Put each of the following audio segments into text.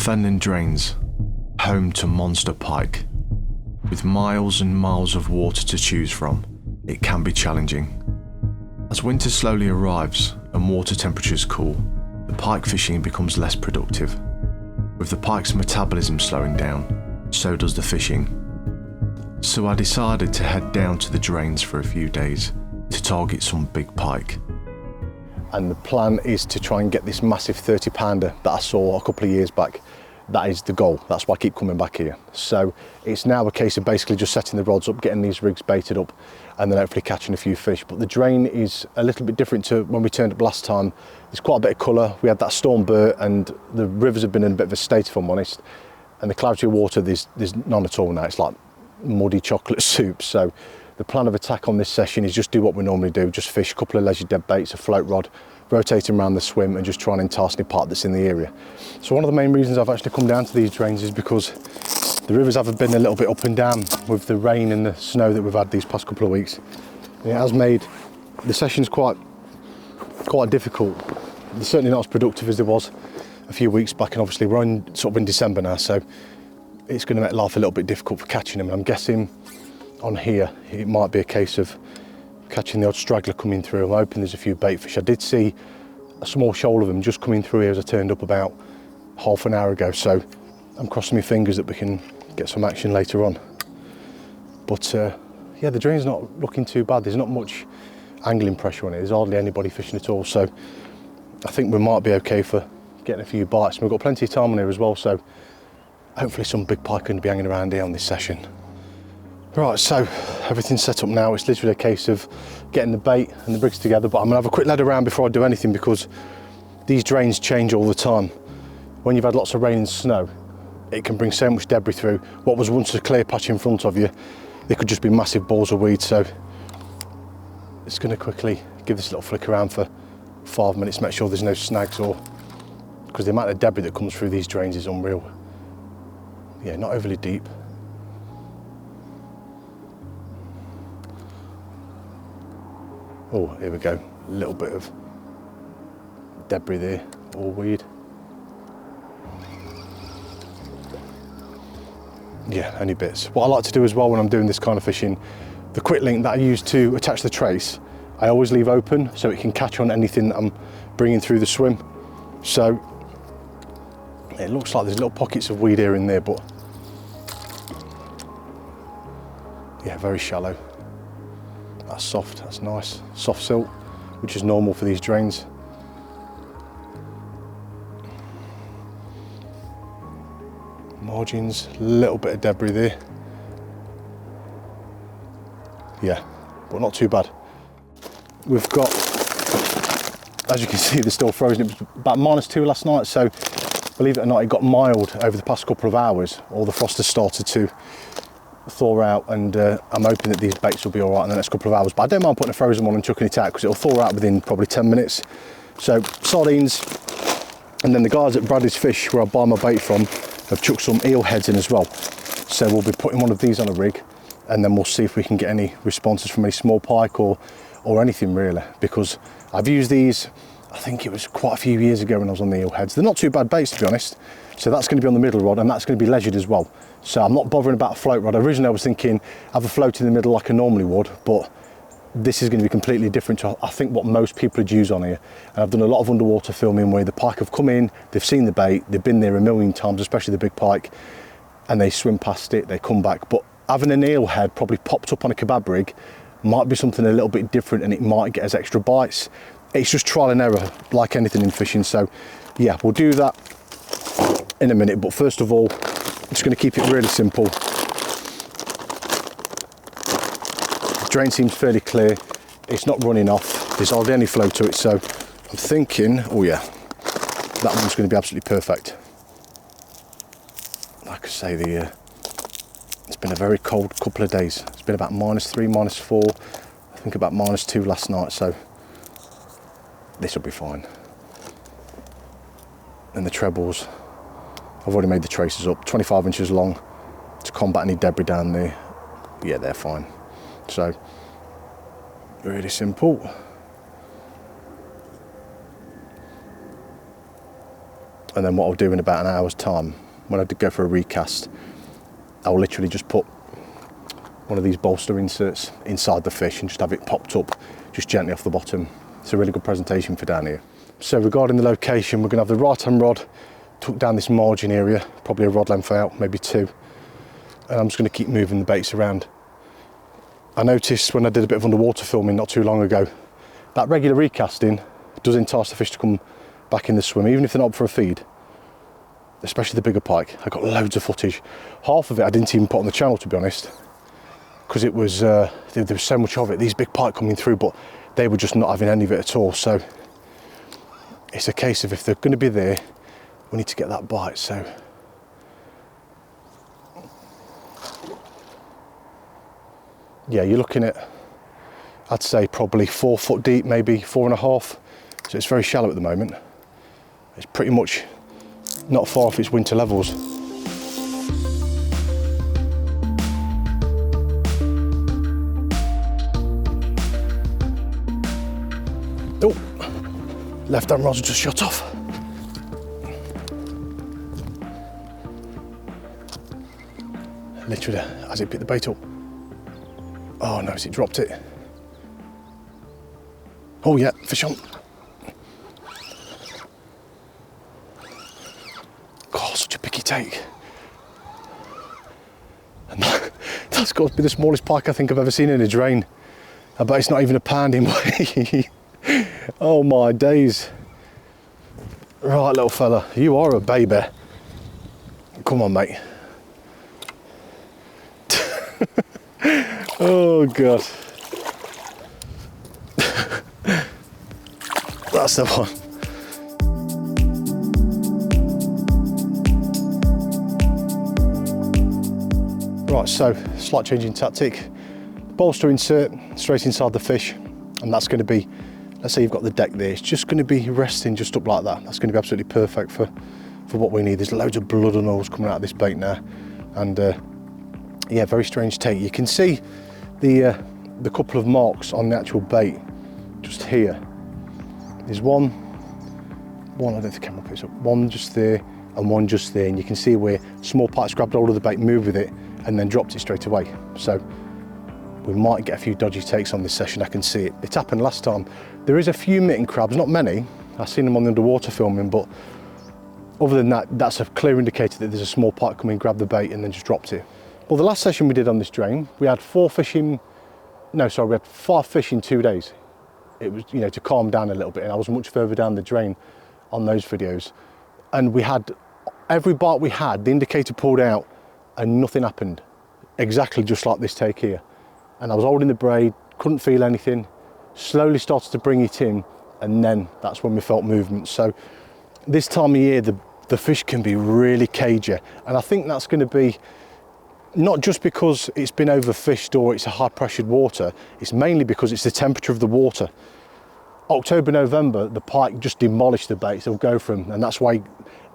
Fenland drains, home to monster pike. With miles and miles of water to choose from, it can be challenging. As winter slowly arrives and water temperatures cool, the pike fishing becomes less productive. With the pike's metabolism slowing down, so does the fishing. So I decided to head down to the drains for a few days to target some big pike. And the plan is to try and get this massive 30-pounder that I saw a couple of years back. That is the goal. That's why I keep coming back here. So it's now a case of basically just setting the rods up, getting these rigs baited up, and then hopefully catching a few fish. But the drain is a little bit different to when we turned up last time. There's quite a bit of colour. We had that storm burst and the rivers have been in a bit of a state, if I'm honest. And the clarity of water, there's none at all now. It's like muddy chocolate soup. So the plan of attack on this session is just do what we normally do, just fish a couple of leisure dead baits, a float rod, rotating around the swim and just try and entice any part that's in the area. So one of the main reasons I've actually come down to these drains is because the rivers have been a little bit up and down with the rain and the snow that we've had these past couple of weeks. And it has made the sessions quite difficult. They're certainly not as productive as there was a few weeks back, and obviously we're in December now, so it's going to make life a little bit difficult for catching them. And I'm guessing on here it might be a case of catching the odd straggler coming through. I'm hoping there's a few bait fish. I did see a small shoal of them just coming through here as I turned up about half an hour ago, so I'm crossing my fingers that we can get some action later on. But yeah, the drain's not looking too bad. There's not much angling pressure on it. There's hardly anybody fishing at all, so I think we might be okay for getting a few bites. And we've got plenty of time on here as well, so hopefully some big pike can be hanging around here on this session. Right, so everything's set up now. It's literally a case of getting the bait and the rigs together, but I'm gonna have a quick lead around before I do anything because these drains change all the time. When you've had lots of rain and snow, it can bring so much debris through. What was once a clear patch in front of you, there could just be massive balls of weed. So it's gonna quickly give this a little flick around for 5 minutes, make sure there's no snags, or because the amount of debris that comes through these drains is unreal. Yeah, not overly deep. Oh, here we go. A little bit of debris there, or weed. Yeah, only bits. What I like to do as well when I'm doing this kind of fishing, the quick link that I use to attach the trace, I always leave open so it can catch on anything that I'm bringing through the swim. So it looks like there's little pockets of weed here and there, but yeah, very shallow. That's soft, that's nice. Soft silt, which is normal for these drains. Margins, a little bit of debris there. Yeah, but not too bad. We've got, as you can see, they're still frozen. It was about -2 last night, so believe it or not, it got mild over the past couple of hours. All the frost has started to thaw out, and I'm hoping that these baits will be all right in the next couple of hours. But I don't mind putting a frozen one and chucking it out because it'll thaw out within probably 10 minutes. So sardines, and then the guys at Bradley's Fish, where I buy my bait from, have chucked some eel heads in as well. So we'll be putting one of these on a rig, and then we'll see if we can get any responses from any small pike or anything really, because I've used these, I think it was quite a few years ago when I was on the eel heads. They're not too bad baits, to be honest. So that's going to be on the middle rod, and that's going to be leisured as well. So I'm not bothering about a float rod. Originally I was thinking have a float in the middle like I normally would, but this is going to be completely different to, I think, what most people would use on here. And I've done a lot of underwater filming where the pike have come in, they've seen the bait, they've been there a million times, especially the big pike, and they swim past it, they come back. But having an eel head probably popped up on a kebab rig might be something a little bit different, and it might get us extra bites. It's just trial and error, like anything in fishing. So yeah, we'll do that in a minute, but first of all, I'm just going to keep it really simple. The drain seems fairly clear, it's not running off, there's hardly any flow to it, so I'm thinking, oh yeah, that one's going to be absolutely perfect. Like I say, it's been a very cold couple of days. It's been about -3, -4, I think about -2 last night, so this will be fine. And the trebles, I've already made the traces up, 25 inches long to combat any debris down there. Yeah, they're fine. So, really simple. And then what I'll do in about an hour's time, when I go for a recast, I'll literally just put one of these bolster inserts inside the fish and just have it popped up just gently off the bottom. It's a really good presentation for down here. So regarding the location, we're going to have the right hand rod tucked down this margin area, probably a rod length out, maybe 2. And I'm just going to keep moving the baits around. I noticed when I did a bit of underwater filming not too long ago, that regular recasting does entice the fish to come back in the swim, even if they're not up for a feed, especially the bigger pike. I got loads of footage. Half of it I didn't even put on the channel, to be honest, because it was there was so much of it, these big pike coming through, but they were just not having any of it at all. So it's a case of if they're going to be there, we need to get that bite. So yeah, you're looking at, I'd say probably 4 foot deep, maybe 4.5. So it's very shallow at the moment. It's pretty much not far off its winter levels. Oh, left hand rod's just shut off. Literally, as it picked the bait up. Oh no, has it dropped it? Oh yeah, fish on. God, such a picky take. And that's got to be the smallest pike I think I've ever seen in a drain. I bet it's not even a pound in weight. Oh my days. Right, little fella, you are a baby. Come on, mate. Oh God. That's the one. Right, so slight change in tactic. Bolster insert straight inside the fish, and that's going to be, let's say you've got the deck there, it's just going to be resting just up like that. That's going to be absolutely perfect for what we need. There's loads of blood and oils coming out of this bait now, and yeah, very strange take. You can see the couple of marks on the actual bait just here. There's one, I don't think the camera picks up, one just there and one just there, and you can see where small pike's grabbed hold of the bait, moved with it, and then dropped it straight away. So we might get a few dodgy takes on this session, I can see it. It happened last time. There is a few mitten crabs, not many. I've seen them on the underwater filming, but other than that, that's a clear indicator that there's a small pike coming, grabbed the bait and then just dropped it. Well, the last session we did on this drain, we had 5 fish in 2 days. It was, to calm down a little bit, and I was much further down the drain on those videos. And we had, every bite we had, the indicator pulled out and nothing happened. Exactly just like this take here. And I was holding the braid, couldn't feel anything, slowly started to bring it in, and then that's when we felt movement. So this time of year, the fish can be really cagey. And I think that's gonna be, not just because it's been overfished or it's a high pressured water, it's mainly because it's the temperature of the water. October, November, the pike just demolish the baits, they'll go for them, and that's why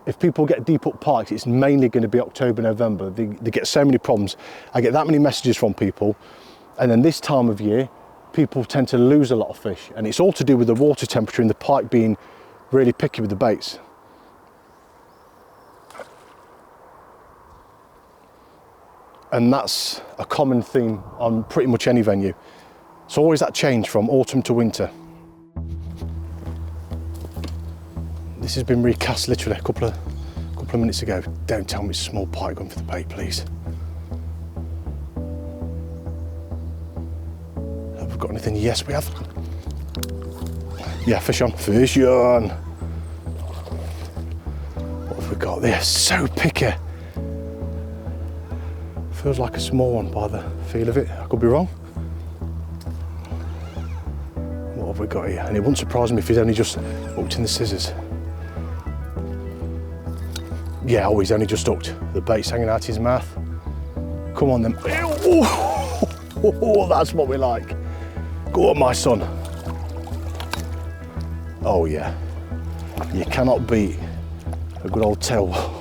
if people get deep up pikes, it's mainly going to be October, November. They get so many problems. I get that many messages from people, and then this time of year, people tend to lose a lot of fish, and it's all to do with the water temperature and the pike being really picky with the baits. And that's a common theme on pretty much any venue. It's always that change from autumn to winter. This has been recast literally a couple of minutes ago. Don't tell me it's a small pike going for the bait, please. Have we got anything? Yes, we have. Yeah, fish on, fish on. What have we got there? So picky. Feels like a small one by the feel of it. I could be wrong. What have we got here? And it wouldn't surprise me if he's only just hooked in the scissors. Yeah, oh, he's only just hooked. The bait's hanging out his mouth. Come on then. Oh, that's what we like. Go on, my son. Oh yeah. You cannot beat a good old tail walk.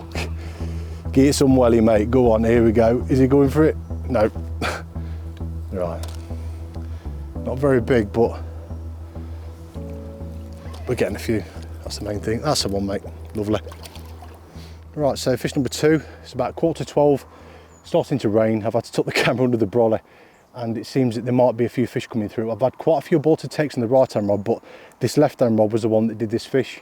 Get some welly, mate. Go on, here we go. Is he going for it? No. Right. Not very big, but we're getting a few. That's the main thing. That's the one, mate. Lovely. Right, so fish number 2, it's about 11:15, starting to rain. I've had to tuck the camera under the brolly and it seems that there might be a few fish coming through. I've had quite a few aborted takes on the right hand rod, but this left hand rod was the one that did this fish.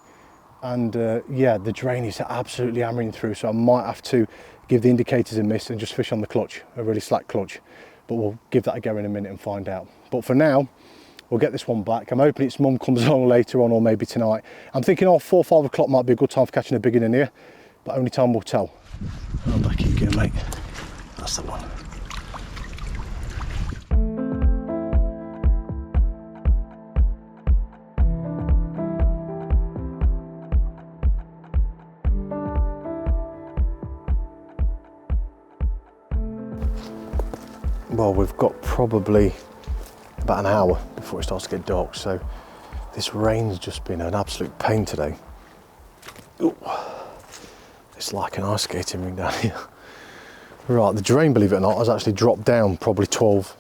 And yeah, the drain is absolutely hammering through, so I might have to give the indicators a miss and just fish on the clutch, a really slack clutch. But we'll give that a go in a minute and find out. But for now, we'll get this one back. I'm hoping its mum comes along later on or maybe tonight. I'm thinking 4 or 5 o'clock might be a good time for catching a big one in here, but only time will tell. Oh, back here you go, mate. That's the one. Well, we've got probably about an hour before it starts to get dark, so this rain's just been an absolute pain today. Ooh. It's like an ice skating ring down here. Right, the drain, believe it or not, has actually dropped down probably 12,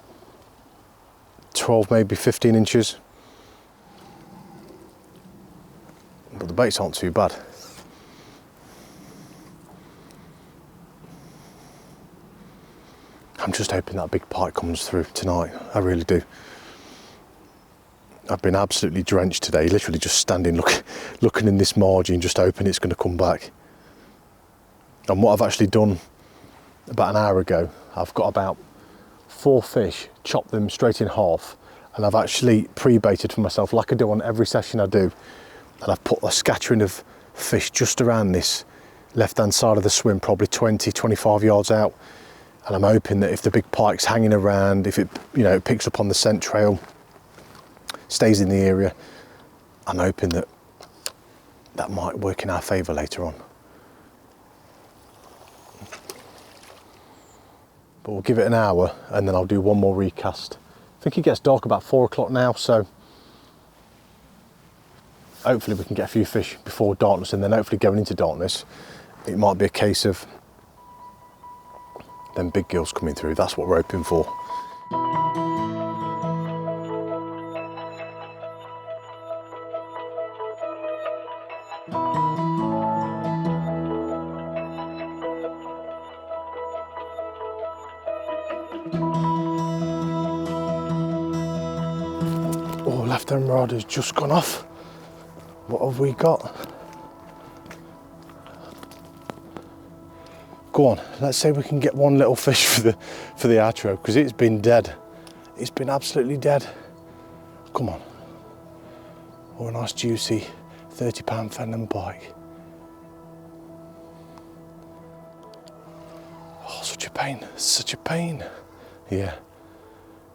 maybe 15 inches. But the baits aren't too bad. I'm just hoping that big pike comes through tonight, I really do. I've been absolutely drenched today, literally just standing looking in this margin, just hoping it's going to come back. And what I've actually done about an hour ago, I've got about 4 fish, chopped them straight in half, and I've actually pre-baited for myself like I do on every session I do. And I've put a scattering of fish just around this left-hand side of the swim, probably 20, 25 yards out. And I'm hoping that if the big pike's hanging around, if it, it picks up on the scent trail, stays in the area, I'm hoping that that might work in our favour later on. But we'll give it an hour and then I'll do one more recast. I think it gets dark about 4 o'clock now, so hopefully we can get a few fish before darkness, and then hopefully going into darkness, it might be a case of them big gills coming through. That's what we're hoping for. Oh, left hand rod has just gone off. What have we got? Go on, let's say we can get one little fish for the outro, because it's been dead. It's been absolutely dead. Come on. Oh, a nice juicy 30-pound Fenland pike. Oh, such a pain, such a pain. Yeah.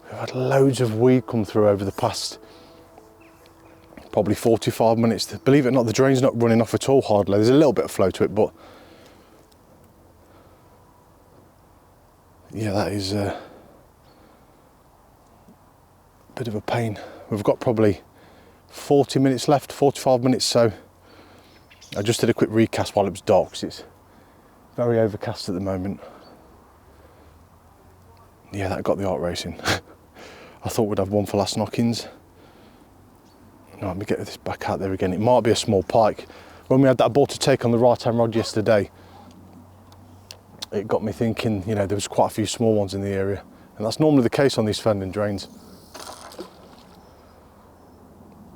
We've had loads of weed come through over the past probably 45 minutes. Believe it or not, the drain's not running off at all hardly. There's a little bit of flow to it, but yeah, that is a bit of a pain. We've got probably 40 minutes left, 45 minutes, so I just did a quick recast while it was dark, because it's very overcast at the moment. Yeah, that got the heart racing. I thought we'd have one for last knockings. Now, let me get this back out there again. It might be a small pike. When we had that aborted take on the right hand rod yesterday, it got me thinking, there was quite a few small ones in the area, and that's normally the case on these Fenland drains.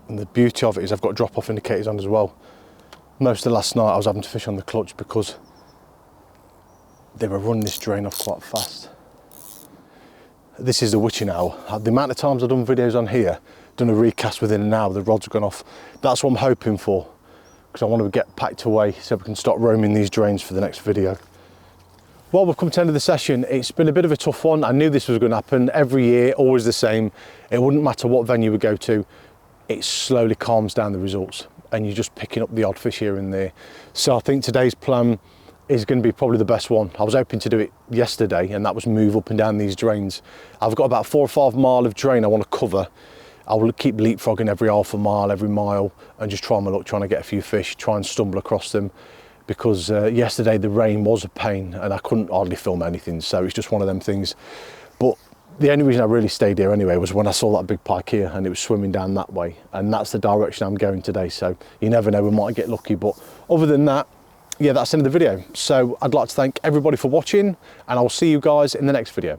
And the beauty of it is I've got drop-off indicators on as well. Most of last night I was having to fish on the clutch because they were running this drain off quite fast. This is the witching hour. The amount of times I've done videos on here, done a recast within an hour, the rod's gone off. That's what I'm hoping for, because I want to get packed away so we can start roaming these drains for the next video. Well, we've come to the end of the session. It's been a bit of a tough one. I knew this was going to happen. Every year, always the same. It wouldn't matter what venue we go to, it slowly calms down the results and you're just picking up the odd fish here and there. So I think today's plan is going to be probably the best one. I was hoping to do it yesterday, and that was move up and down these drains. I've got about 4 or 5 mile of drain I want to cover. I will keep leapfrogging every half a mile, every mile, and just try my luck trying to get a few fish, try and stumble across them, because yesterday the rain was a pain and I couldn't hardly film anything, so it's just one of them things. But the only reason I really stayed here anyway was when I saw that big pike here and it was swimming down that way, and that's the direction I'm going today, so you never know, we might get lucky. But other than that, yeah, that's the end of the video. So I'd like to thank everybody for watching, and I'll see you guys in the next video.